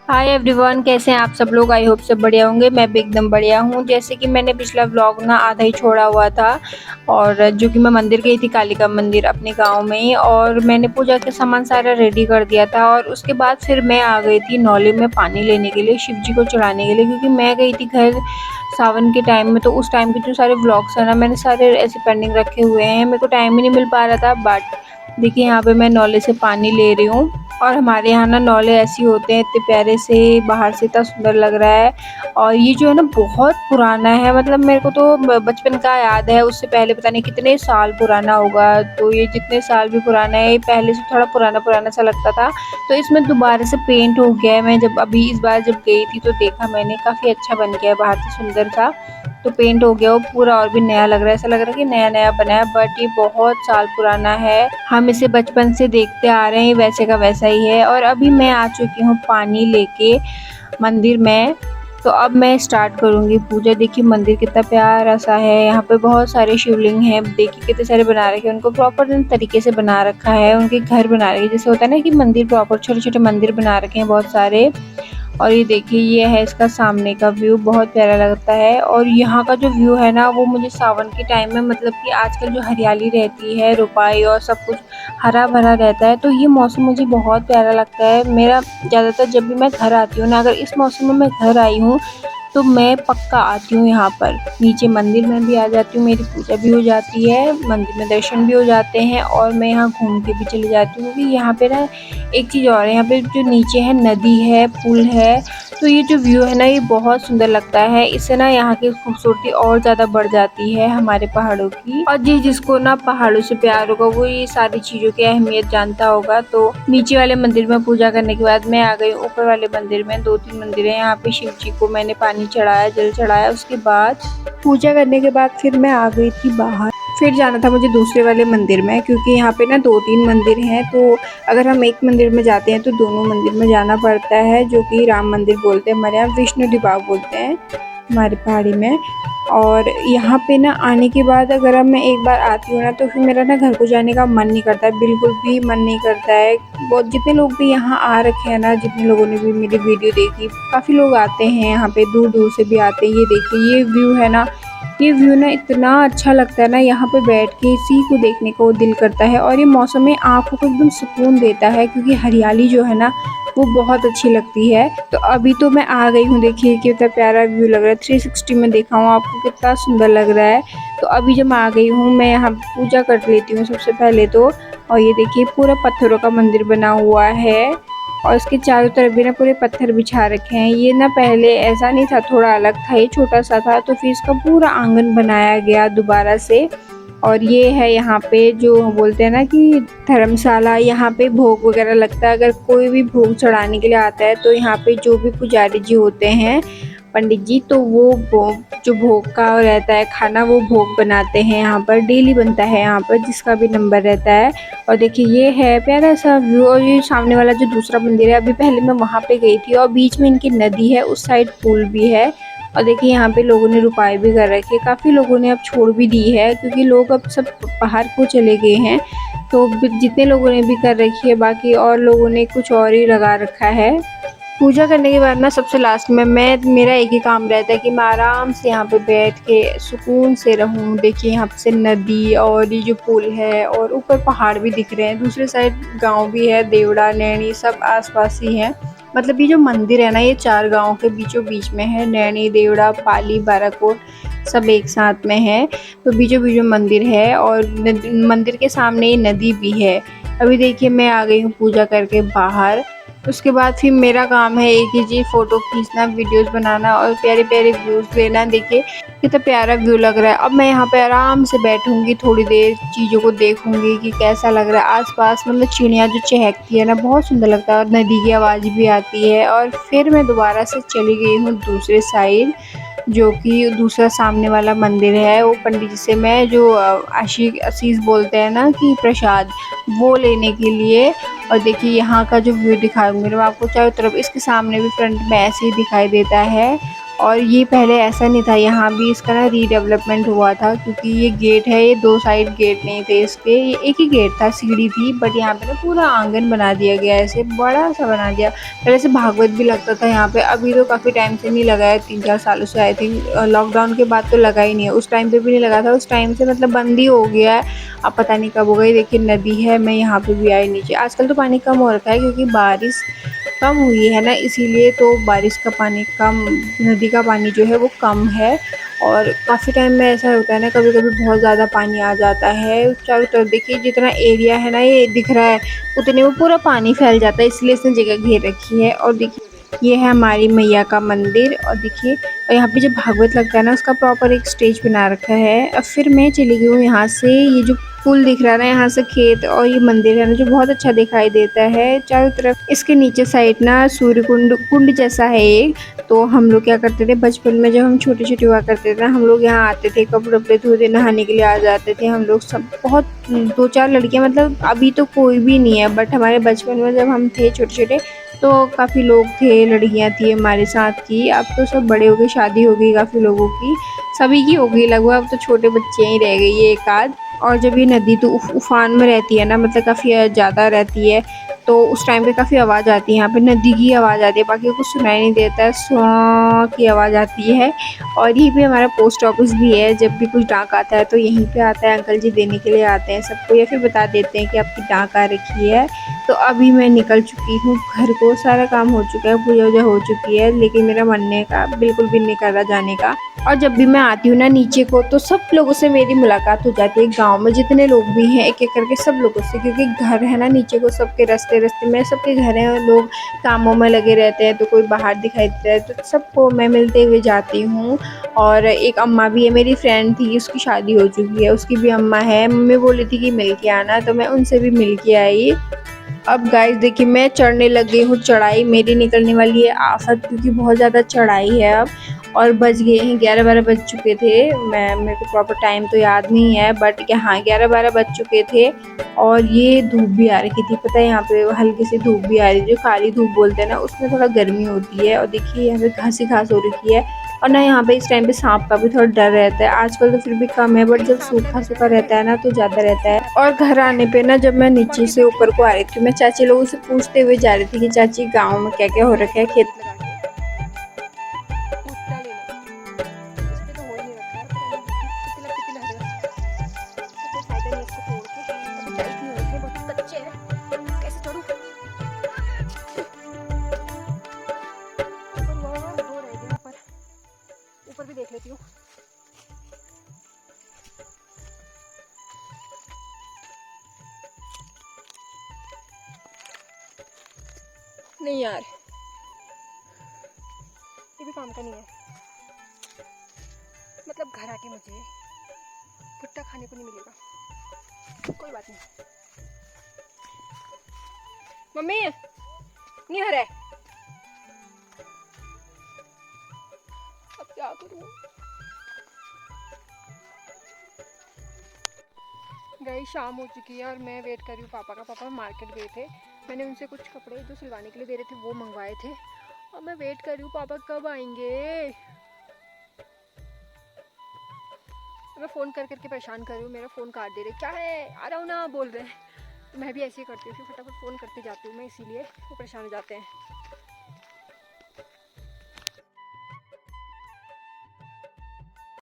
Hi everyone, कैसे हैं आप सब लोग। आई होप सब बढ़िया होंगे। मैं भी एकदम बढ़िया हूँ। जैसे कि मैंने पिछला व्लॉग ना आधा ही छोड़ा हुआ था, और जो कि मैं मंदिर गई थी, कालिका मंदिर अपने गांव में ही, और मैंने पूजा के सामान सारा रेडी कर दिया था। और उसके बाद फिर मैं आ गई थी नौले में पानी लेने के लिए, शिव जी को चढ़ाने के लिए, क्योंकि मैं गई थी घर सावन के टाइम में। तो उस टाइम के जो सारे व्लॉग्स है ना, मैंने सारे ऐसे पेंडिंग रखे हुए हैं। मेरे को टाइम ही नहीं मिल पा रहा था। बट देखिए यहाँ पे मैं नौले से पानी ले रही हूँ, और हमारे यहाँ ना नौले ऐसे होते हैं, इतने प्यारे से, बाहर से इतना सुंदर लग रहा है। और ये जो है ना बहुत पुराना है, मतलब मेरे को तो बचपन का याद है, उससे पहले पता नहीं कितने साल पुराना होगा। तो ये जितने साल भी पुराना है, ये पहले से थोड़ा पुराना पुराना सा लगता था। तो इसमें दोबारा से पेंट हो गया है। मैं जब अभी इस बार जब गई थी तो देखा मैंने, काफ़ी अच्छा बन गया है, बाहर से सुंदर सा। तो पेंट हो गया वो पूरा, और भी नया लग रहा है, ऐसा लग रहा है कि नया नया बना है। बट ये बहुत साल पुराना है, हम इसे बचपन से देखते आ रहे हैं, वैसे का वैसा ही है। और अभी मैं आ चुकी हूँ पानी लेके मंदिर में। तो अब मैं स्टार्ट करूँगी पूजा। देखिए मंदिर कितना प्यारा सा है, यहाँ पे बहुत सारे शिवलिंग हैं। देखिए कितने सारे बना रखे हैं, उनको प्रॉपर तरीके से बना रखा है, उनके घर बना रखे, जैसे होता है ना कि मंदिर प्रॉपर छोटे छोटे मंदिर बना रखे हैं बहुत सारे। और ये देखिए ये है इसका सामने का व्यू, बहुत प्यारा लगता है। और यहाँ का जो व्यू है ना, वो मुझे सावन के टाइम में, मतलब कि आजकल जो हरियाली रहती है, रुपाई और सब कुछ हरा भरा रहता है, तो ये मौसम मुझे बहुत प्यारा लगता है। मेरा ज़्यादातर जब भी मैं घर आती हूँ ना, अगर इस मौसम में मैं घर आई हूँ तो मैं पक्का आती हूँ यहाँ पर। नीचे मंदिर में भी आ जाती हूँ, मेरी पूजा भी हो जाती है, मंदिर में दर्शन भी हो जाते हैं, और मैं यहाँ घूम के भी चली जाती हूँ। क्योंकि यहाँ पे ना एक चीज़ और है, यहाँ पे जो नीचे है नदी है, पुल है, तो ये जो व्यू है ना, ये बहुत सुंदर लगता है। इससे ना यहाँ की खूबसूरती और ज़्यादा बढ़ जाती है हमारे पहाड़ों की। और जिसको ना पहाड़ों से प्यार होगा, वो ये सारी चीज़ों की अहमियत जानता होगा। तो नीचे वाले मंदिर में पूजा करने के बाद मैं आ गई ऊपर वाले मंदिर में। 2-3 मंदिर है यहाँ पे। शिव जी को मैंने पानी चढ़ाया, जल चढ़ाया। उसके बाद पूजा करने के बाद फिर मैं आ गई थी बाहर। फिर जाना था मुझे दूसरे वाले मंदिर में, क्योंकि यहाँ पे ना 2-3 मंदिर हैं। तो अगर हम एक मंदिर में जाते हैं तो दोनों मंदिर में जाना पड़ता है, जो कि राम मंदिर बोलते हैं हमारे यहाँ, विष्णु दिबाग बोलते हैं हमारे पहाड़ी में। और यहाँ पे ना आने के बाद अगर अब मैं एक बार आती हूँ ना, तो फिर मेरा ना घर को जाने का मन नहीं करता है, बिल्कुल भी मन नहीं करता है। बहुत जितने लोग भी यहाँ आ रखे हैं ना, जितने लोगों ने भी मेरी वीडियो देखी, काफ़ी लोग आते हैं यहाँ पे, दूर दूर से भी आते हैं। ये देखिए ये व्यू है ना, ये व्यू ना इतना अच्छा लगता है ना, यहाँ पे बैठ के इसी को देखने को दिल करता है। और ये मौसम में आँखों को एकदम सुकून देता है, क्योंकि हरियाली जो है ना, वो बहुत अच्छी लगती है। तो अभी तो मैं आ गई हूँ, देखिए कितना प्यारा व्यू लग रहा है। 360 में देखा हूँ आपको, कितना सुंदर लग रहा है। तो अभी जब मैं आ गई हूँ, मैं यहाँ पूजा कर लेती हूँ सबसे पहले तो। और ये देखिए पूरा पत्थरों का मंदिर बना हुआ है, और इसके चारों तरफ भी ना पूरे पत्थर बिछा रखे हैं। ये ना पहले ऐसा नहीं था, थोड़ा अलग था, ये छोटा सा था। तो फिर इसका पूरा आंगन बनाया गया दोबारा से। और ये है यहाँ पे जो बोलते हैं ना कि धर्मशाला, यहाँ पे भोग वगैरह लगता है। अगर कोई भी भोग चढ़ाने के लिए आता है, तो यहाँ पे जो भी पुजारी जी होते हैं, पंडित जी, तो वो जो भोग का रहता है खाना, वो भोग बनाते हैं। यहाँ पर डेली बनता है, यहाँ पर जिसका भी नंबर रहता है। और देखिए ये है प्यारा सा व्यू। और ये सामने वाला जो दूसरा मंदिर है, अभी पहले मैं वहाँ पे गई थी, और बीच में इनकी नदी है, उस साइड पुल भी है। और देखिए यहाँ पे लोगों ने रुपाई भी कर रखी है, काफ़ी लोगों ने अब छोड़ भी दी है, क्योंकि लोग अब सब बाहर को चले गए हैं। तो जितने लोगों ने भी कर रखी है, बाकी और लोगों ने कुछ और ही लगा रखा है। पूजा करने के बाद ना सबसे लास्ट में मेरा एक ही काम रहता है कि मैं आराम से यहाँ पे बैठ के सुकून से रहूँ। देखिए यहाँ से नदी और ये जो पुल है, और ऊपर पहाड़ भी दिख रहे हैं, दूसरे साइड गांव भी है, देवड़ा नैनी सब आसपास ही है। मतलब ये जो मंदिर है ना, ये 4 गाँव के बीचों बीच में है। नैनी, देवड़ा, पाली, बाराकोट सब एक साथ में है। तो बीचों बीचों मंदिर है, और मंदिर के सामने ही नदी भी है। अभी देखिए मैं आ गई हूँ पूजा करके बाहर। उसके बाद फिर मेरा काम है एक ही चीज़, फ़ोटो खींचना, वीडियोस बनाना और प्यारे प्यारे व्यूज़ लेना। देखिए कितना प्यारा व्यू लग रहा है। अब मैं यहाँ पे आराम से बैठूंगी, थोड़ी देर चीज़ों को देखूंगी कि कैसा लग रहा है आसपास। मतलब चिड़िया जो चहकती है ना, बहुत सुंदर लगता है, और नदी की आवाज़ भी आती है। और फिर मैं दोबारा से चली गई हूँ दूसरे साइड, जो कि दूसरा सामने वाला मंदिर है। वो पंडित जी से मैं जो आशीष बोलते हैं ना कि प्रसाद, वो लेने के लिए। और देखिए यहाँ का जो व्यू दिखाऊंगी मैं आपको चारों तरफ, इसके सामने भी फ्रंट में ऐसे ही दिखाई देता है। और ये पहले ऐसा नहीं था, यहाँ भी इसका ना रीडेवलपमेंट हुआ था, क्योंकि ये गेट है, ये 2 साइड गेट नहीं थे इसके, ये एक ही गेट था, सीढ़ी थी, बट यहाँ पे ना पूरा आंगन बना दिया गया है, ऐसे बड़ा सा बना दिया। पहले से भागवत भी लगता था यहाँ पे, अभी तो काफ़ी टाइम से नहीं लगा है, 3-4 सालों से आई थिंक, लॉकडाउन के बाद तो लगा ही नहीं है, उस टाइम पे भी नहीं लगा था, उस टाइम से मतलब बंद ही हो गया है। अब पता नहीं कब होगा। ये देखिए नदी है, मैं यहाँ पे भी आई नीचे। आजकल तो पानी कम हो रखा है, क्योंकि बारिश कम हुई है ना, इसीलिए तो बारिश का पानी कम, नदी का पानी जो है वो कम है। और काफ़ी टाइम में ऐसा होता है ना, कभी-कभी बहुत ज़्यादा पानी आ जाता है। चारों तरफ देखिए जितना एरिया है ना ये दिख रहा है, उतने में पूरा पानी फैल जाता है, इसलिए इसने जगह घेर रखी है। और देखिए ये है हमारी मैया का मंदिर, और देखिए और यहाँ पे जब भागवत लगता है ना, उसका प्रॉपर एक स्टेज बना रखा है। अब फिर मैं चली गई हूँ यहाँ से, ये जो पुल दिख रहा है ना यहाँ से खेत और ये मंदिर है ना, जो बहुत अच्छा दिखाई देता है चारों तरफ। इसके नीचे साइड ना सूर्य कुंड कुंड जैसा है एक। तो हम लोग क्या करते थे बचपन में, जब हम छोटे-छोटे हुआ करते थे ना, हम लोग यहाँ आते थे, कपड़े-वपड़े धोते, नहाने के लिए आ जाते थे हम लोग सब। बहुत 2-4 लड़कियाँ, मतलब अभी तो कोई भी नहीं है, बट हमारे बचपन में जब हम थे छोटे-छोटे तो काफ़ी लोग थे, लड़कियाँ थी हमारे साथ की। अब तो सब बड़े हो गए, शादी हो गई काफ़ी लोगों की, सभी की हो गई लगभग, अब तो छोटे बच्चे ही रह गए ये एक आध। और जब ये नदी तो उफान में रहती है ना, मतलब काफ़ी ज़्यादा रहती है, तो उस टाइम पे काफ़ी आवाज़ आती है यहाँ पे, नदी की आवाज़ आती है, बाकी कुछ सुनाई नहीं देता है, स्वां की आवाज़ आती है। और यहीं पे हमारा पोस्ट ऑफिस भी है, जब भी कुछ डाक आता है तो यहीं पे आता है, अंकल जी देने के लिए आते हैं सबको, या फिर बता देते हैं कि आपकी डाक आ रखी है। तो अभी मैं निकल चुकी हूँ घर को, सारा काम हो चुका है, पूजा वूजा हो चुकी है, लेकिन मेरा मन का बिल्कुल भी नहीं कर रहा जाने का। और जब भी मैं आती हूँ ना नीचे को, तो सब लोगों से मेरी मुलाकात हो जाती है, गाँव में जितने लोग भी हैं एक-एक करके सब लोगों से, क्योंकि घर है ना नीचे को, सबके रास्ते-रास्ते में सबके घर हैं, लोग कामों में लगे रहते हैं, तो कोई बाहर दिखाई देता है, तो सबको मैं मिलते हुए जाती हूँ। और एक अम्मा भी है, मेरी फ्रेंड थी, उसकी शादी हो चुकी है, उसकी भी अम्मा है, मम्मी बोली थी कि मिल के आना, तो मैं उनसे भी मिल के आई। अब गाइस देखिए मैं चढ़ने लग गई हूँ, चढ़ाई मेरी निकलने वाली है आफत, क्योंकि बहुत ज़्यादा चढ़ाई है अब। और बज गए हैं 11-12 बज चुके थे, मैं मेरे को प्रॉपर टाइम तो याद नहीं है, बट हाँ 11-12 बज चुके थे। और ये धूप भी आ रखी थी, पता है यहाँ पे हल्की सी धूप भी आ रही थी, जो काली धूप बोलते हैं ना, उसमें थोड़ा गर्मी होती है। और देखिए यहाँ पे घास ही घास हो रखी है, और ना यहाँ पे इस टाइम पे सांप का भी थोड़ा डर रहता है, आजकल तो फिर भी कम है, बट जब सूखा सूखा रहता है ना तो ज़्यादा रहता है। और घर आने पे ना, जब मैं नीचे से ऊपर को आ रही थी, मैं चाची लोगों से पूछते हुए जा रही थी कि चाची गाँव में क्या क्या हो रखा है, खेत ऊपर भी देख लेती हूँ। नहीं यार, ये भी काम का नहीं है, मतलब घर आके मुझे भुट्टा खाने को नहीं मिलेगा, कोई बात नहीं। मम्मी नहीं हो रहा है, अब क्या करूँ। गई शाम हो चुकी है और मैं वेट कर रही हूँ पापा का। पापा मार्केट गए थे, मैंने उनसे कुछ कपड़े जो सिलवाने के लिए दे रहे थे वो मंगवाए थे, और मैं वेट कर रही हूँ पापा कब आएंगे। मैं फ़ोन कर करके परेशान कर रही हूँ, मेरा फ़ोन काट दे रहे, क्या है आ रहा हूँ ना बोल रहे हैं, तो मैं भी ऐसे ही करती हूँ, फिर फटाफट फ़ोन करते जाती हूँ मैं, इसीलिए वो परेशान हो जाते हैं।